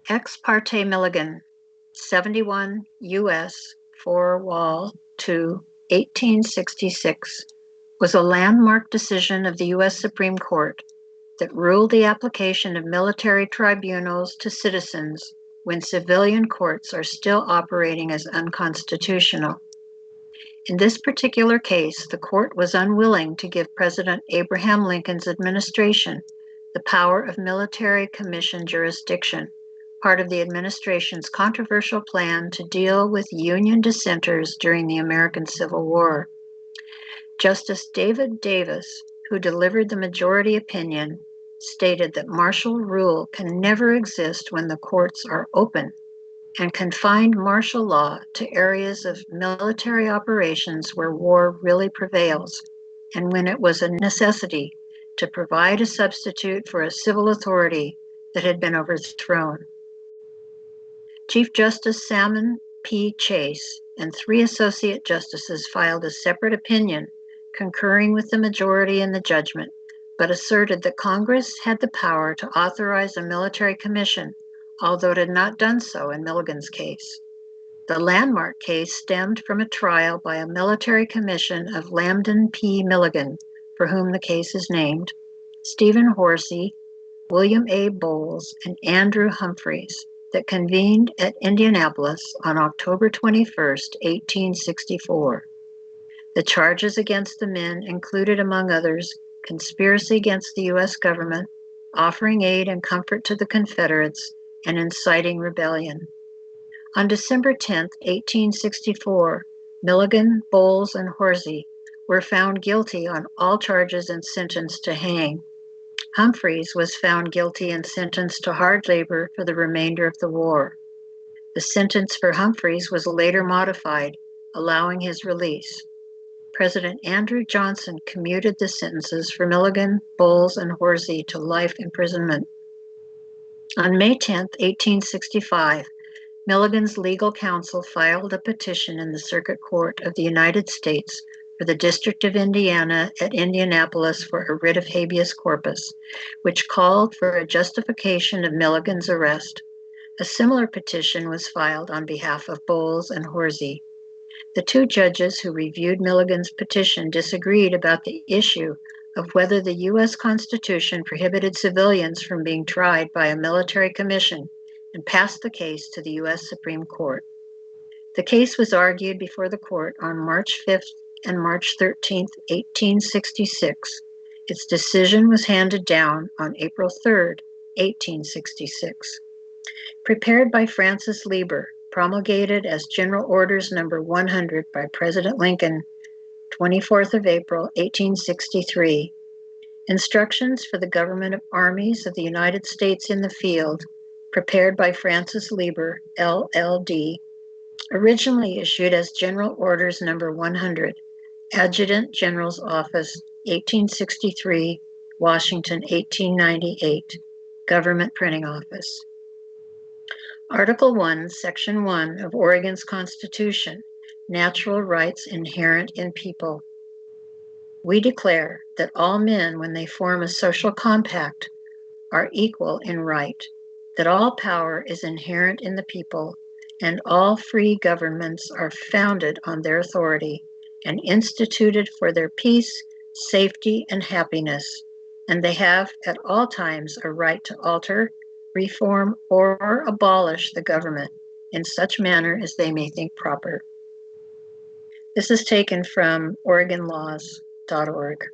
Ex parte Milligan, 71 U.S. 4 Wall 2, 1866, was a landmark decision of the U.S. Supreme Court that ruled the application of military tribunals to citizens when civilian courts are still operating as unconstitutional. In this particular case, the court was unwilling to give President Abraham Lincoln's administration the power of military commission jurisdiction, part of the administration's controversial plan to deal with Union dissenters during the American Civil War. Justice David Davis, who delivered the majority opinion, stated that martial rule can never exist when the courts are open, and confined martial law to areas of military operations where war really prevails, and when it was a necessity to provide a substitute for a civil authority that had been overthrown. Chief Justice Salmon P. Chase and 3 associate justices filed a separate opinion concurring with the majority in the judgment, but asserted that Congress had the power to authorize a military commission, although it had not done so in Milligan's case. The landmark case stemmed from a trial by a military commission of Lambden P. Milligan, for whom the case is named, Stephen Horsey, William A. Bowles, and Andrew Humphreys, that convened at Indianapolis on October 21, 1864. The charges against the men included, among others, conspiracy against the U.S. government, offering aid and comfort to the Confederates, and inciting rebellion. On December 10, 1864, Milligan, Bowles, and Horsey were found guilty on all charges and sentenced to hang. Humphreys was found guilty and sentenced to hard labor for the remainder of the war. The sentence for Humphreys was later modified, allowing his release. President Andrew Johnson commuted the sentences for Milligan, Bowles, and Horsey to life imprisonment. On May 10, 1865, Milligan's legal counsel filed a petition in the Circuit Court of the United States for the District of Indiana at Indianapolis for a writ of habeas corpus, which called for a justification of Milligan's arrest. A similar petition was filed on behalf of Bowles and Horsey. The 2 judges who reviewed Milligan's petition disagreed about the issue of whether the U.S. Constitution prohibited civilians from being tried by a military commission, and passed the case to the U.S. Supreme Court. The case was argued before the court on March 5th and March 13th, 1866. Its decision was handed down on April 3rd, 1866. Prepared by Francis Lieber, promulgated as General Orders No. 100 by President Lincoln, 24th of April, 1863. Instructions for the Government of Armies of the United States in the Field, prepared by Francis Lieber, LLD, originally issued as General Orders No. 100, Adjutant General's Office, 1863, Washington, 1898, Government Printing Office. Article 1, Section 1 of Oregon's Constitution, Natural Rights Inherent in People. We declare that all men, when they form a social compact, are equal in right, that all power is inherent in the people, and all free governments are founded on their authority and instituted for their peace, safety, and happiness, and they have at all times a right to alter, reform, or abolish the government in such manner as they may think proper. This is taken from OregonLaws.org.